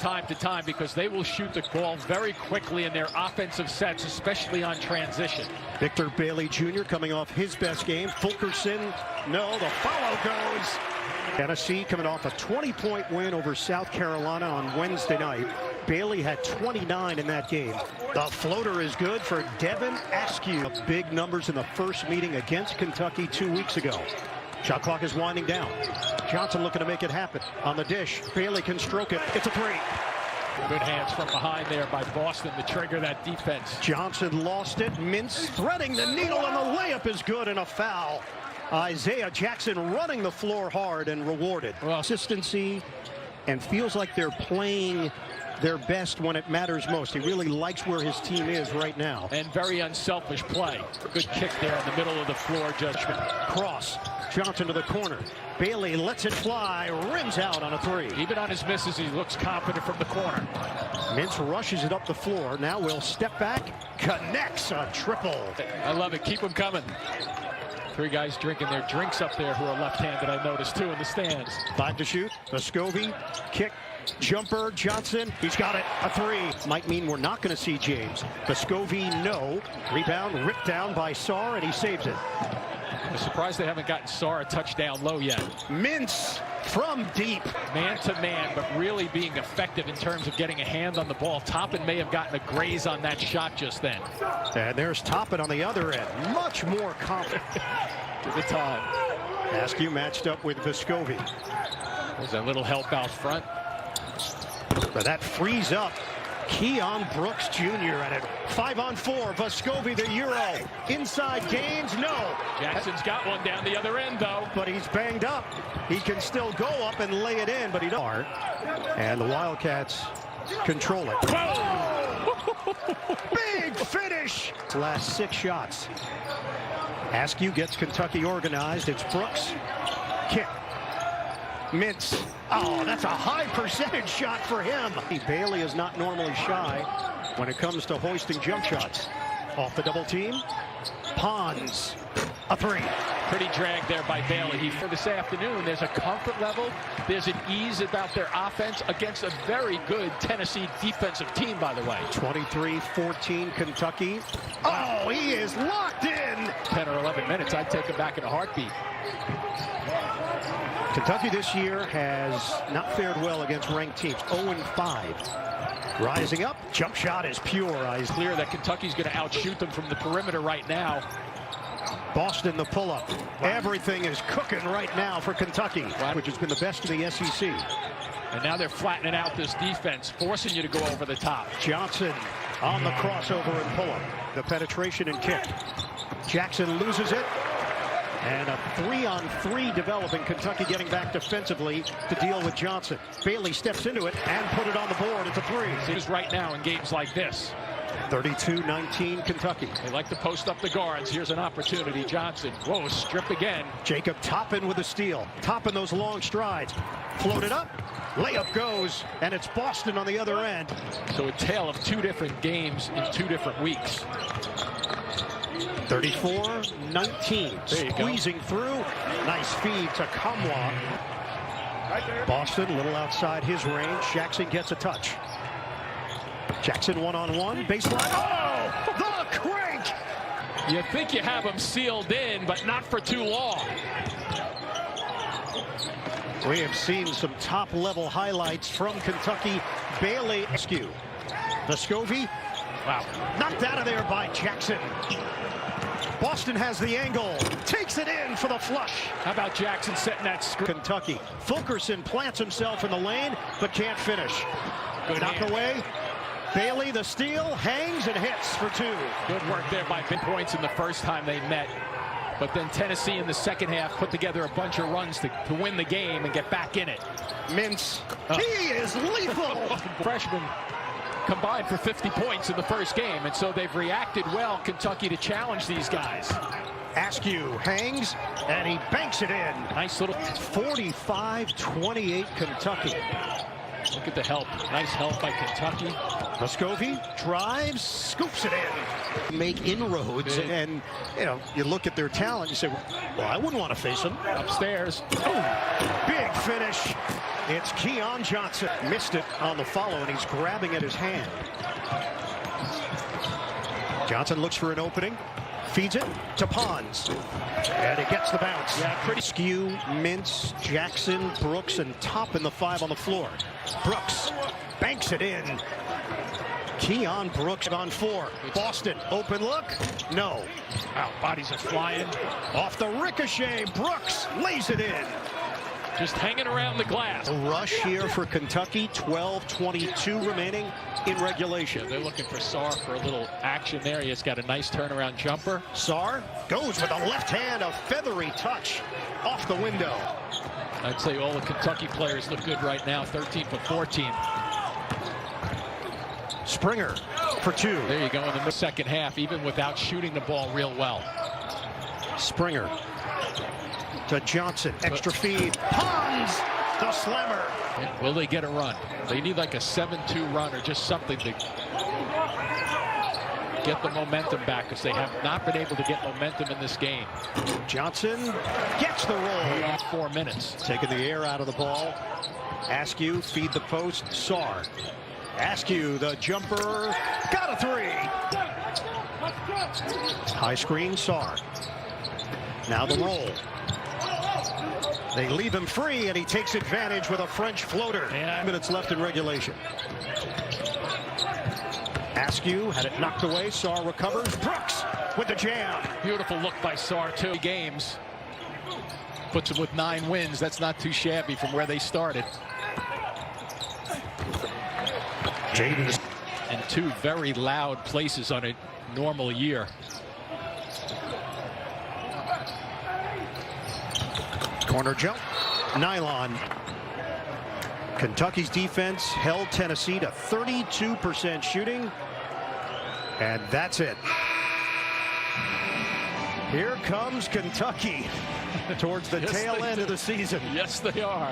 time to time because they will shoot the ball very quickly in their offensive sets, especially on transition. Victor Bailey Jr. coming off his best game. Fulkerson, no, the follow goes. Tennessee coming off a 20-point win over South Carolina on Wednesday night. Bailey had 29 in that game. The floater is good for Devin Askew. Big numbers in the first meeting against Kentucky 2 weeks ago. Shot clock is winding down. Johnson looking to make it happen. On the dish, Bailey can stroke it. It's a three. Good hands from behind there by Boston to trigger that defense. Johnson lost it. Mintz threading the needle, and the layup is good and a foul. Isaiah Jackson running the floor hard and rewarded. Consistency, and feels like they're playing their best when it matters most. He really likes where his team is right now. And very unselfish play. Good kick there in the middle of the floor, judgment. Cross. Johnson to the corner. Bailey lets it fly, rims out on a three. Even on his misses, he looks confident from the corner. Mintz rushes it up the floor. Now will step back, connects a triple. I love it. Keep them coming. Three guys drinking their drinks up there who are left-handed, I noticed, too, in the stands. 5 to shoot. Vescovi, kick, jumper, Johnson. He's got it. A three. Might mean we're not going to see James. Vescovi, no. Rebound ripped down by Sarr, and he saves it. I'm surprised they haven't gotten Sarr a touchdown low yet. Mintz from deep. Man to man, but really being effective in terms of getting a hand on the ball. Toppin may have gotten a graze on that shot just then. And there's Toppin on the other end. Much more confident. Good time. Askew matched up with Vescovi. There's a little help out front. But that frees up Keon Brooks Jr. at it. 5-on-4. Vescovi, the Euro. Inside Gaines, no. Jackson's got one down the other end, though. But he's banged up. He can still go up and lay it in, but he don't. And the Wildcats control it. Whoa! Big finish. Last 6 shots. Askew gets Kentucky organized. It's Brooks. Kick. Mintz. Oh, that's a high percentage shot for him. Bailey is not normally shy when it comes to hoisting jump shots. Off the double team. Pons. A three. Pretty drag there by Bailey. For this afternoon, there's a comfort level. There's an ease about their offense against a very good Tennessee defensive team, by the way. 23-14 Kentucky. Oh, he is locked in. 10 or 11 minutes. I'd take him back in a heartbeat. Kentucky this year has not fared well against ranked teams. 0-5. Rising up. Jump shot is pure. It's clear that Kentucky's going to outshoot them from the perimeter right now. Boston the pull-up. Wow. Everything is cooking right now for Kentucky, which has been the best in the SEC. And now they're flattening out this defense, forcing you to go over the top. Johnson on the crossover and pull-up. The penetration and kick. Jackson loses it. And a 3-on-3 developing. Kentucky getting back defensively to deal with Johnson. Bailey steps into it and put it on the board. It's a three. It's right now in games like this. 32-19 Kentucky. They like to post up the guards. Here's an opportunity. Johnson. Whoa, stripped again. Jacob Toppin with the steal. Toppin those long strides. Floated up. Layup goes. And it's Boston on the other end. So a tale of 2 different games in 2 different weeks. 34-19. Squeezing through. Nice feed to Kamwa. Boston a little outside his range. Jackson gets a touch. Jackson one-on-one. Baseline. Oh! The crank! You think you have him sealed in, but not for too long. We have seen some top-level highlights from Kentucky. Bailey Askew. Vescovi. Wow. Knocked out of there by Jackson. Boston has the angle. Takes it in for the flush. How about Jackson setting that screen? Kentucky. Fulkerson plants himself in the lane, but can't finish. Good knock away. Bailey, the steal, hangs and hits for 2. Good work there by points in the first time they met. But then Tennessee in the second half put together a bunch of runs to win the game and get back in it. Mintz. He is lethal. Freshman combined for 50 points in the first game, and so they've reacted well, Kentucky, to challenge these guys. Askew hangs, and he banks it in. Nice little 45-28 Kentucky. Look at the help. Nice help by Kentucky. Vescovi drives, scoops it in. Make inroads, and you look at their talent, you say, well, I wouldn't want to face them. Upstairs. Oh, big finish. It's Keon Johnson. Missed it on the follow, and he's grabbing at his hand. Johnson looks for an opening. Feeds it to Pons. And it gets the bounce. Yeah, pretty. Skew, Mintz, Jackson, Brooks, and Toppin the 5 on the floor. Brooks banks it in. Keon Brooks on 4. Boston, open look. No. Wow, bodies are flying. Off the ricochet, Brooks lays it in. Just hanging around the glass. A rush here for Kentucky. 12:22 remaining in regulation. They're looking for Sarr for a little action there. He's got a nice turnaround jumper. Sarr goes with a left hand, a feathery touch off the window. I'd say all the Kentucky players look good right now. 13 for 14. Springer for 2. There you go in the second half, even without shooting the ball real well. Springer to Johnson. Extra feed. Pons, the slammer. Will they get a run? They need like a 7-2 run or just something to get the momentum back, because they have not been able to get momentum in this game. Johnson gets the roll. Last 4 minutes. Taking the air out of the ball. Askew, feed the post. Sarr. Askew, the jumper. Got a 3. High screen, Sarr. Now the roll. They leave him free, and he takes advantage with a French floater. Yeah. Minutes left in regulation. Askew had it knocked away. Sarr recovers. Brooks with the jam. Beautiful look by Sarr, 2 games. Puts him with 9 wins. That's not too shabby from where they started. Jaden. And 2 very loud places on a normal year. Corner jump. Nylon. Kentucky's defense held Tennessee to 32% shooting. And that's it. Here comes Kentucky towards the tail end of the season. Yes, they are.